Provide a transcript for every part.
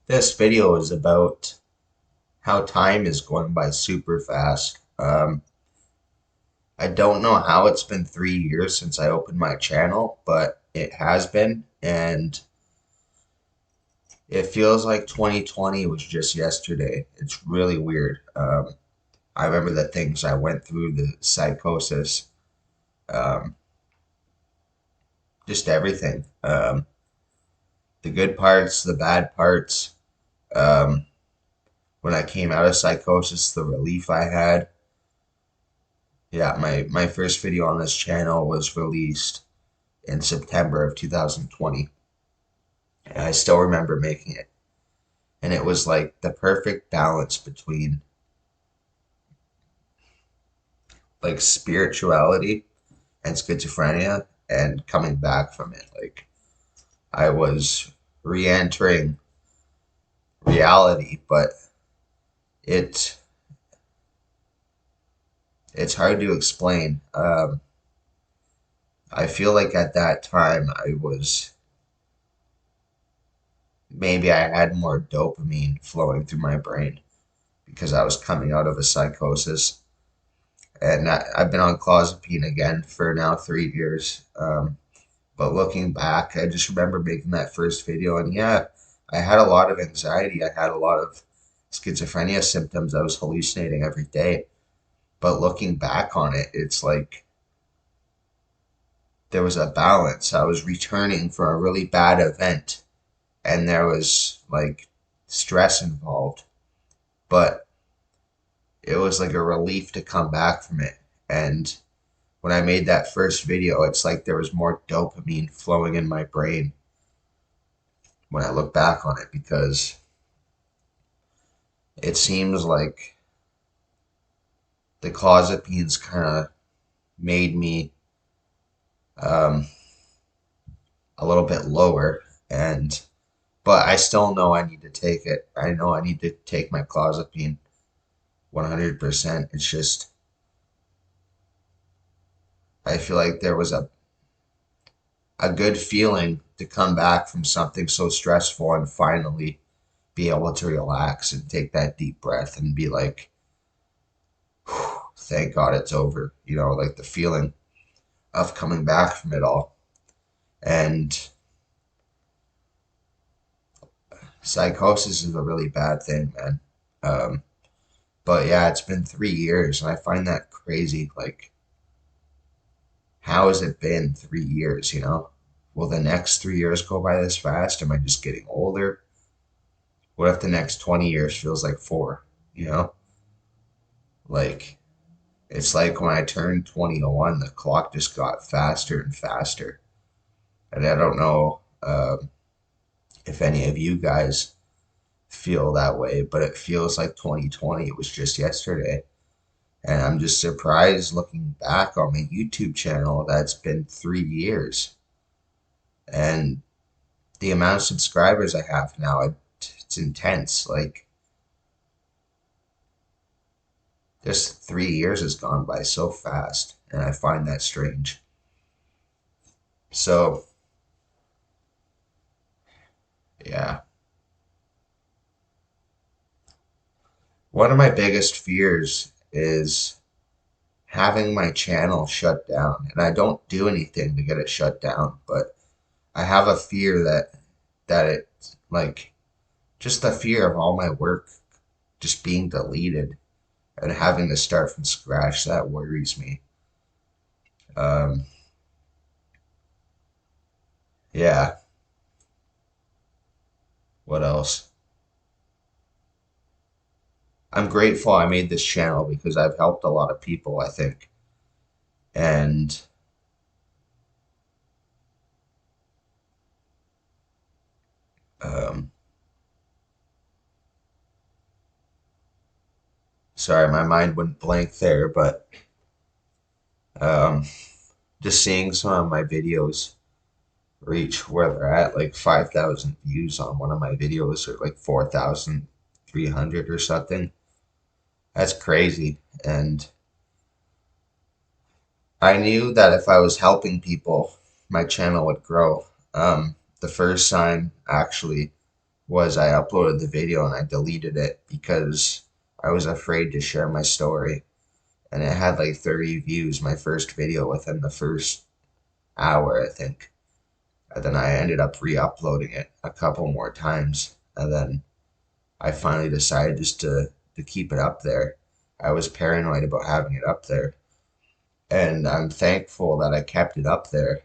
This video is about how time is going by super fast. I don't know how it's been 3 years since I opened my channel, but it has been, and it feels like 2020 was just yesterday. It's really weird. I remember the things I went through, the psychosis, um, just everything. The good parts, the bad parts. Um, when I came out of psychosis, the relief I had. Yeah, my first video on this channel was released in September of 2020. And I still remember making it. And it was like the perfect balance between like spirituality and schizophrenia and coming back from it. Like I was re-entering reality, but it it's hard to explain. I feel like at that time I was maybe I had more dopamine flowing through my brain because I was coming out of a psychosis. And I've been on clozapine again for now 3 years. But looking back, I just remember making that first video, and yeah, I had a lot of anxiety. I had a lot of schizophrenia symptoms. I was hallucinating every day. But looking back on it, it's like there was a balance. I was returning from a really bad event, and there was like stress involved. But it was like a relief to come back from it. And when I made that first video, it's like there was more dopamine flowing in my brain when I look back on it because it seems like the clozapines kind of made me um, a little bit lower, and but I still know I need to take it. I know I need to take my clozapine 100%. It's just I feel like there was a good feeling to come back from something so stressful and finally be able to relax and take that deep breath and be like, thank God it's over. Like the feeling of coming back from it all. And psychosis is a really bad thing, man. Um, but yeah, it's been 3 years, and I find that crazy. Like, how has it been 3 years? Will the next 3 years go by this fast? Am I just getting older? What if the next 20 years feels like four? You know, like it's like when I turned 21, the clock just got faster and faster. And I don't know if any of you guys feel that way, but it feels like 2020 was just yesterday. And I'm just surprised looking back on my YouTube channel that's been 3 years. And the amount of subscribers I have now, it's intense. Like, just 3 years has gone by so fast. And I find that strange. So, yeah. One of my biggest fears is having my channel shut down. And I don't do anything to get it shut down, but I have a fear that it like just the fear of all my work just being deleted and having to start from scratch that worries me. Um, yeah. What else? I'm grateful I made this channel because I've helped a lot of people, I think. And um, sorry, my mind went blank there, but um, just seeing some of my videos reach where they're at, like 5,000 views on one of my videos, or like 4,300 or something. That's crazy. And I knew that if I was helping people, my channel would grow. The first sign, actually, was I uploaded the video and I deleted it because I was afraid to share my story. And it had like 30 views, my first video within the first hour, I think. And then I ended up re-uploading it a couple more times. And then I finally decided just to keep it up there. I was paranoid about having it up there. And I'm thankful that I kept it up there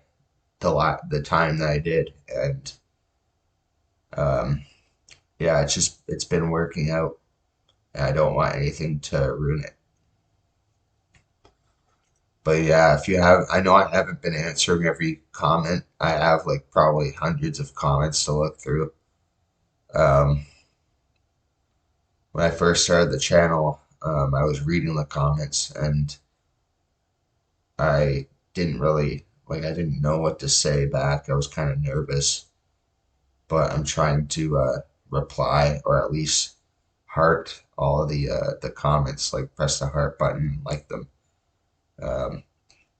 the time that I did. And um, yeah, it's been working out. And I don't want anything to ruin it. But yeah, if you have, I know I haven't been answering every comment. I have like probably hundreds of comments to look through. Um, when I first started the channel, I was reading the comments and I didn't really, like, I didn't know what to say back. I was kind of nervous, but I'm trying to reply or at least heart all of the comments, like press the heart button, like them. Um,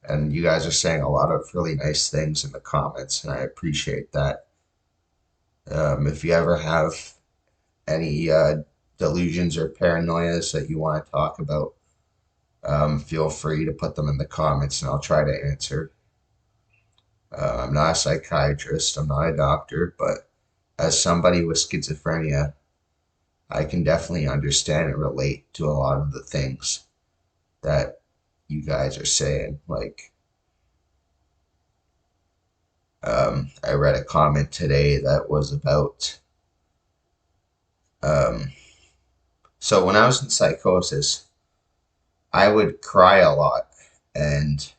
and you guys are saying a lot of really nice things in the comments, and I appreciate that. If you ever have any delusions or paranoias that you want to talk about, feel free to put them in the comments and I'll try to answer. I'm not a psychiatrist, I'm not a doctor, but as somebody with schizophrenia, I can definitely understand and relate to a lot of the things that you guys are saying. Like, I read a comment today that was about, um, so when I was in psychosis, I would cry a lot, and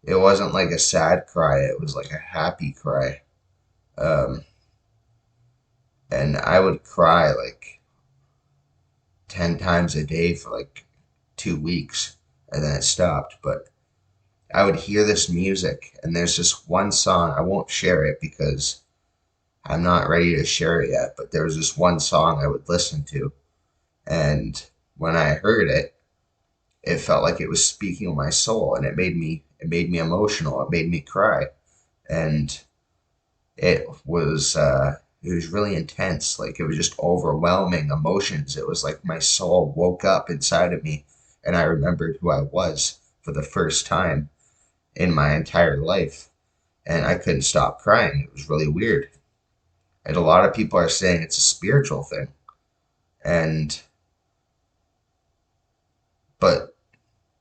it wasn't like a sad cry, it was like a happy cry. Um, and I would cry like 10 times a day for like 2 weeks, and then it stopped. But I would hear this music, and there's this one song. I won't share it because I'm not ready to share it yet, but there was this one song I would listen to, and when I heard it, it felt like it was speaking of my soul, and it made me emotional. It made me cry, and it was really intense. Like, it was just overwhelming emotions. It was like my soul woke up inside of me, and I remembered who I was for the first time in my entire life, and I couldn't stop crying. It was really weird. And a lot of people are saying it's a spiritual thing, and but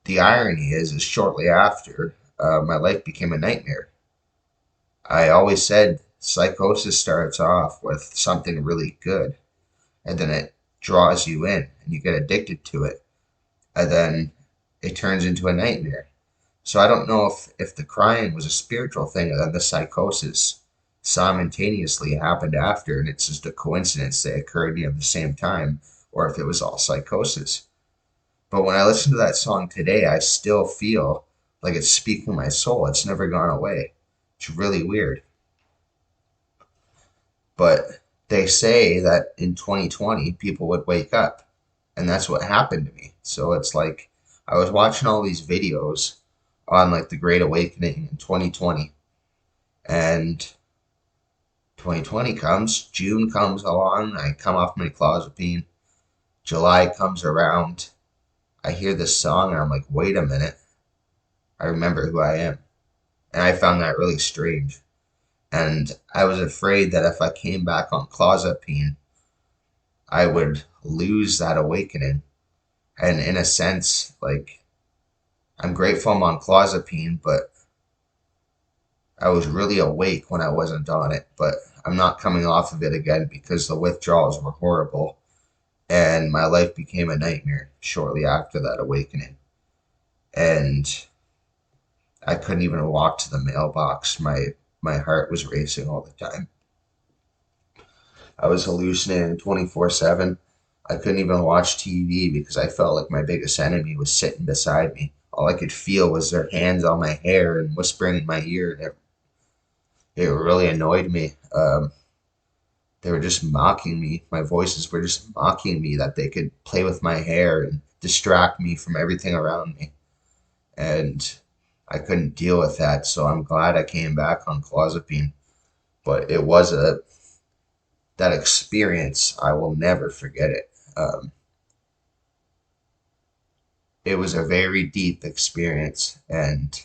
the irony is shortly after, my life became a nightmare. I always said psychosis starts off with something really good, and then it draws you in, and you get addicted to it, and then it turns into a nightmare. So I don't know if the crying was a spiritual thing, and then the psychosis simultaneously happened after, and it's just a coincidence they occurred at the same time, or if it was all psychosis. But when I listen to that song today, I still feel like it's speaking my soul. It's never gone away. It's really weird. But they say that in 2020, people would wake up. And that's what happened to me. So it's like I was watching all these videos on like the Great Awakening in 2020. And 2020 comes, June comes along, I come off my clozapine. July comes around, I hear this song and I'm like, wait a minute, I remember who I am. And I found that really strange. And I was afraid that if I came back on clozapine, I would lose that awakening. And in a sense, like, I'm grateful I'm on clozapine, but I was really awake when I wasn't on it. But I'm not coming off of it again because the withdrawals were horrible. And my life became a nightmare shortly after that awakening. And I couldn't even walk to the mailbox. My heart was racing all the time. I was hallucinating 24/7. I couldn't even watch TV because I felt like my biggest enemy was sitting beside me. All I could feel was their hands on my hair and whispering in my ear. And it really annoyed me. They were just mocking me. My voices were just mocking me that they could play with my hair and distract me from everything around me. And I couldn't deal with that, so I'm glad I came back on clozapine. But that experience, I will never forget it. It was a very deep experience, and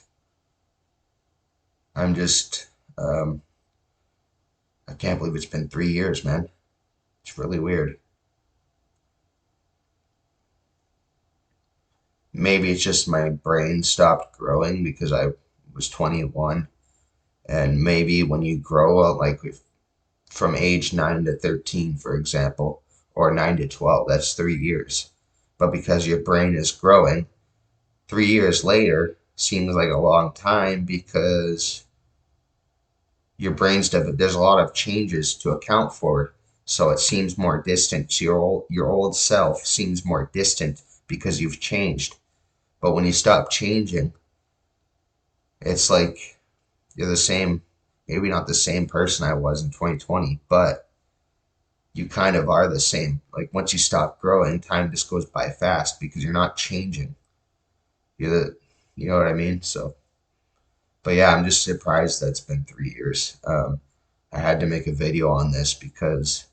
I'm just, um, I can't believe it's been 3 years, man. It's really weird. Maybe it's just my brain stopped growing because I was 21, and maybe when you grow up, like from age 9 to 13, for example, or 9 to 12, that's 3 years. But because your brain is growing, 3 years later seems like a long time because there's a lot of changes to account for, so it seems more distant. So your old self seems more distant because you've changed. But when you stop changing, it's like you're the same, maybe not the same person I was in 2020, but you kind of are the same. Like once you stop growing, time just goes by fast because you're not changing. You're the, you know what I mean? So, but yeah, I'm just surprised that it's been 3 years. I had to make a video on this because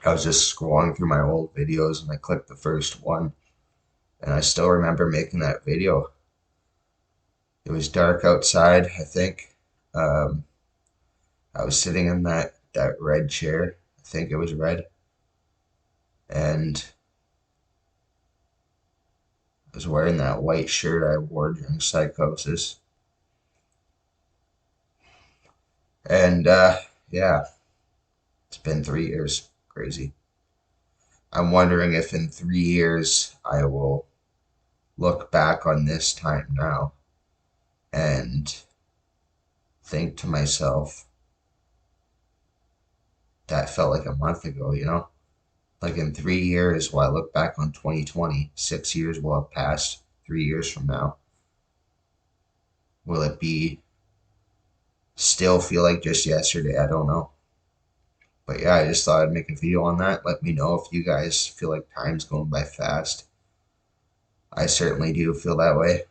I was just scrolling through my old videos and I clicked the first one, and I still remember making that video. It was dark outside, I think. Um, I was sitting in that red chair. I think it was red, and I was wearing that white shirt I wore during psychosis. And yeah, it's been 3 years. Crazy. I'm wondering if in 3 years I will look back on this time now and think to myself, that felt like a month ago, you know? Like in 3 years, while I look back on 2020, 6 years will have passed 3 years from now. Will it be still feel like just yesterday? I don't know. But yeah, I just thought I'd make a video on that. Let me know if you guys feel like time's going by fast. I certainly do feel that way.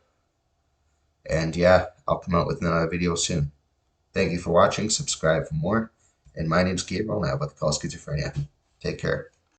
And yeah, I'll come out with another video soon. Thank you for watching. Subscribe for more. And my name's Gabriel, and I have what they call schizophrenia. Take care.